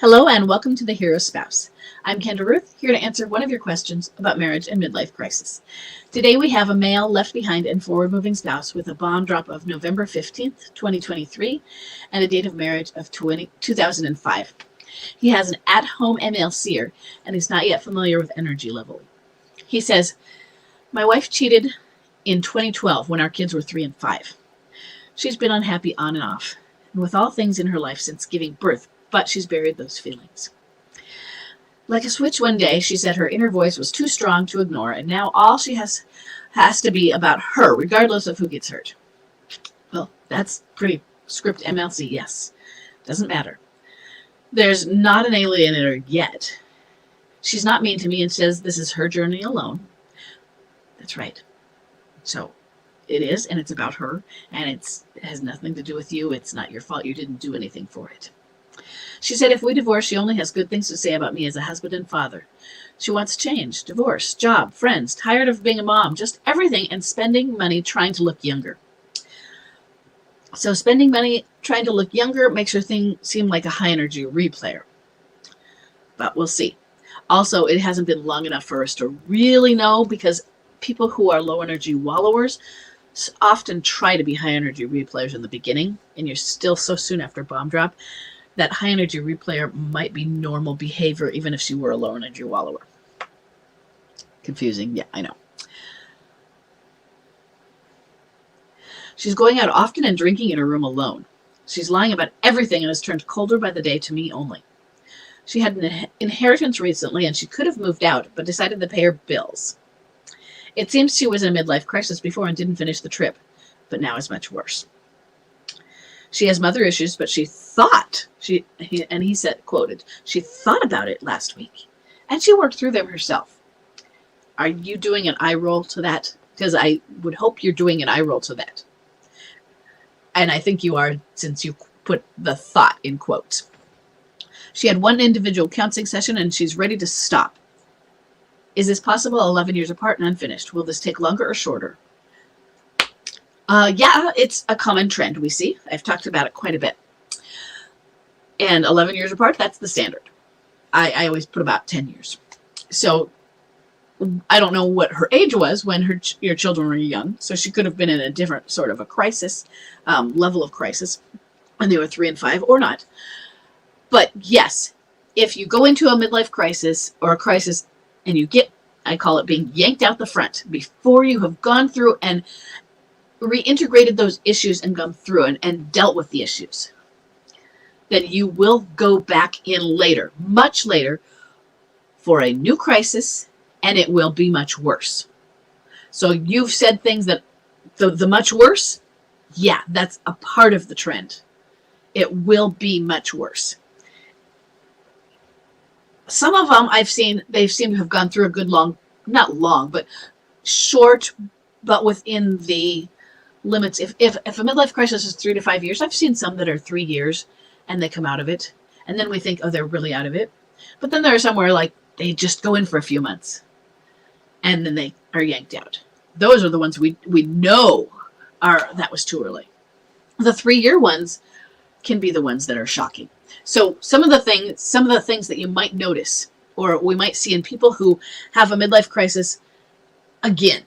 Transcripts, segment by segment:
Hello and welcome to The Hero Spouse. I'm Kendra Ruth, here to answer one of your questions about marriage and midlife crisis. Today we have a male left behind and forward-moving spouse with a bomb drop of November 15th, 2023, and a date of marriage of 2005. He has an at-home MLCer, and he's not yet familiar with energy level. He says, "My wife cheated in 2012 when our kids were 3 and 5. She's been unhappy on and off, and with all things in her life since giving birth, but she's buried those feelings. Like a switch one day, she said her inner voice was too strong to ignore, and now all she has to be about her, regardless of who gets hurt." Well, that's pretty script MLC, yes. Doesn't matter. There's not an alienator yet. She's not mean to me and says this is her journey alone. That's right. So it is, and it's about her, and it has nothing to do with you. It's not your fault. You didn't do anything for it. She said if we divorce, she only has good things to say about me as a husband and father. She wants change, divorce, job, friends, tired of being a mom, just everything, and spending money trying to look younger. So spending money trying to look younger makes her seem like a high-energy replayer. But we'll see. Also, it hasn't been long enough for us to really know, because people who are low-energy wallowers often try to be high-energy replayers in the beginning, and you're still so soon after bomb drop. That high-energy replayer might be normal behavior even if she were a low-energy wallower. Confusing, yeah, I know. She's going out often and drinking in her room alone. She's lying about everything and has turned colder by the day to me only. She had an inheritance recently and she could have moved out, but decided to pay her bills. It seems she was in a midlife crisis before and didn't finish the trip, but now is much worse. She has mother issues, but he said, quoted, she thought about it last week, and she worked through them herself. Are you doing an eye roll to that? Because I would hope you're doing an eye roll to that. And I think you are, since you put the thought in quotes. She had one individual counseling session, and she's ready to stop. Is this possible? 11 years apart and unfinished. Will this take longer or shorter? Yeah, it's a common trend we see. I've talked about it quite a bit. And 11 years apart, that's the standard. I always put about 10 years. So I don't know what her age was when your children were young. So she could have been in a different sort of a crisis, level of crisis, when they were 3 and 5 or not. But yes, if you go into a midlife crisis or a crisis and you get, I call it being yanked out the front before you have gone through and reintegrated those issues and gone through and dealt with the issues, then you will go back in later, much later, for a new crisis, and it will be much worse. So you've said things that the much worse, yeah, that's a part of the trend. It will be much worse. Some of them I've seen, they seem to have gone through a good not long, but short, but within the limits. If a midlife crisis is 3 to 5 years, I've seen some that are 3 years and they come out of it, and then we think, oh, they're really out of it. But then there are some where like they just go in for a few months and then they are yanked out. Those are the ones we know that was too early. The 3-year ones can be the ones that are shocking. So some of the things that you might notice, or we might see in people who have a midlife crisis, again,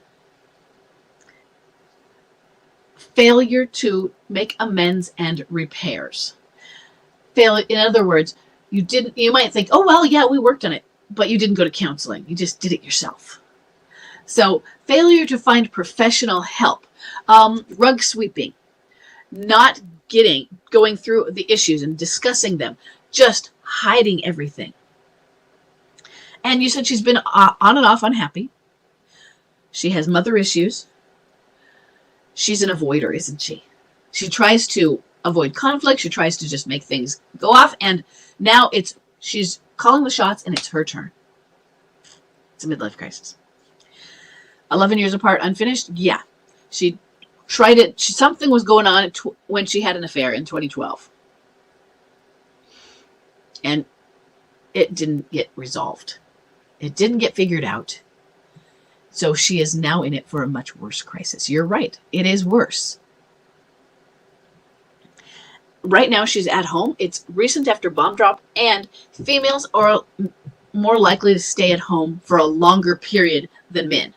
failure to make amends and repairs. In other words, you might think, oh, well, yeah, we worked on it, but you didn't go to counseling. You just did it yourself. So failure to find professional help, rug sweeping, not going through the issues and discussing them, just hiding everything. And you said she's been on and off unhappy. She has mother issues. She's an avoider, isn't she? She tries to avoid conflict. She tries to just make things go off. And now she's calling the shots and it's her turn. It's a midlife crisis. 11 years apart, unfinished. Yeah. She tried it. Something was going on when she had an affair in 2012. And it didn't get resolved. It didn't get figured out. So she is now in it for a much worse crisis. You're right. It is worse. Right now she's at home. It's recent after bomb drop, and females are more likely to stay at home for a longer period than men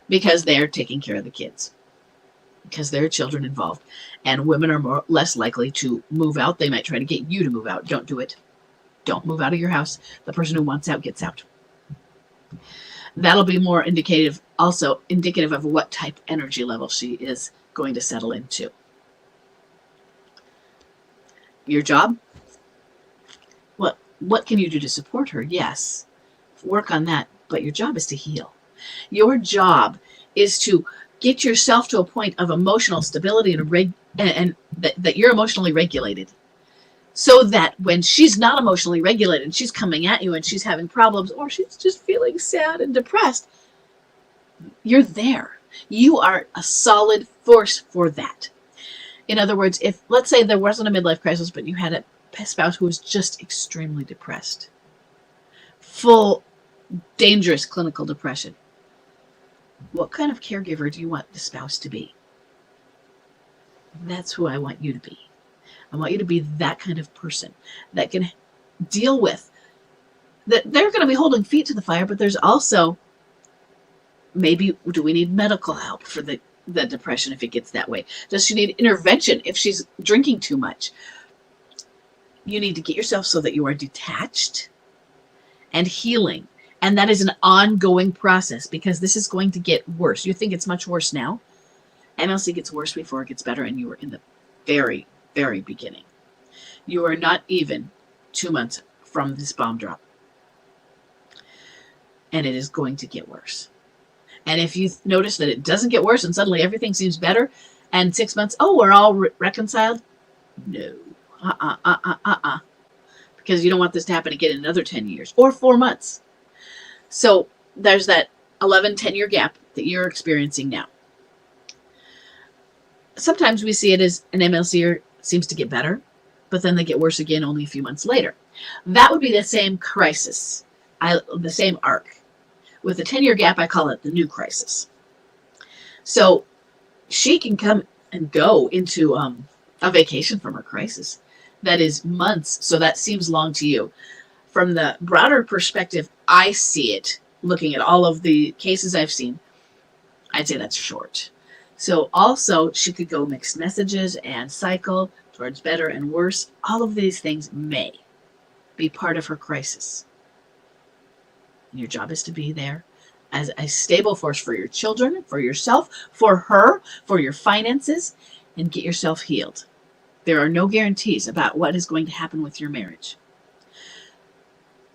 because they're taking care of the kids, because there are children involved. And women are less likely to move out. They might try to get you to move out. Don't do it. Don't move out of your house. The person who wants out gets out. That'll be more indicative of what type energy level she is going to settle into. Your job? What can you do to support her? Yes, work on that, but your job is to heal. Your job is to get yourself to a point of emotional stability and that you're emotionally regulated, so that when she's not emotionally regulated and she's coming at you and she's having problems, or she's just feeling sad and depressed, you're there. You are a solid force for that. In other words, if, let's say, there wasn't a midlife crisis, but you had a spouse who was just extremely depressed, full, dangerous clinical depression, what kind of caregiver do you want the spouse to be? That's who I want you to be. I want you to be that kind of person that can deal with that. They're going to be holding feet to the fire, but there's also, maybe, do we need medical help for the depression if it gets that way? Does she need intervention if she's drinking too much? You need to get yourself so that you are detached and healing. And that is an ongoing process, because this is going to get worse. You think it's much worse now. MLC gets worse before it gets better, and you are in the very, very beginning. You are not even 2 months from this bomb drop. And it is going to get worse. And if you notice that it doesn't get worse and suddenly everything seems better, and 6 months, oh, we're all reconciled? No. Because you don't want this to happen again in another 10 years or 4 months. So there's that 10-year gap that you're experiencing now. Sometimes we see it as an MLC seems to get better, but then they get worse again only a few months later. That would be the same crisis, the same arc. With a 10-year gap, I call it the new crisis. So she can come and go into a vacation from her crisis. That is months, so that seems long to you. From the broader perspective, I see it, looking at all of the cases I've seen, I'd say that's short. So also, she could go mixed messages and cycle towards better and worse. All of these things may be part of her crisis. And your job is to be there as a stable force for your children, for yourself, for her, for your finances, and get yourself healed. There are no guarantees about what is going to happen with your marriage.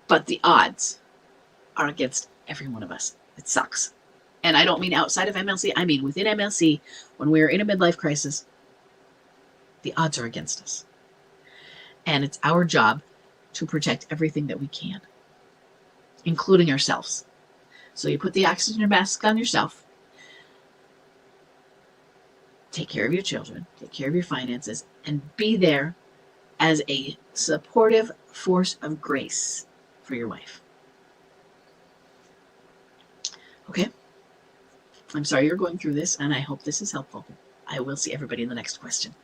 But the odds are against every one of us. It sucks. And I don't mean outside of MLC. I mean within MLC, when we're in a midlife crisis, the odds are against us. And it's our job to protect everything that we can, including ourselves. So you put the oxygen mask on yourself. Take care of your children, take care of your finances, and be there as a supportive force of grace for your wife. Okay? I'm sorry you're going through this, and I hope this is helpful. I will see everybody in the next question.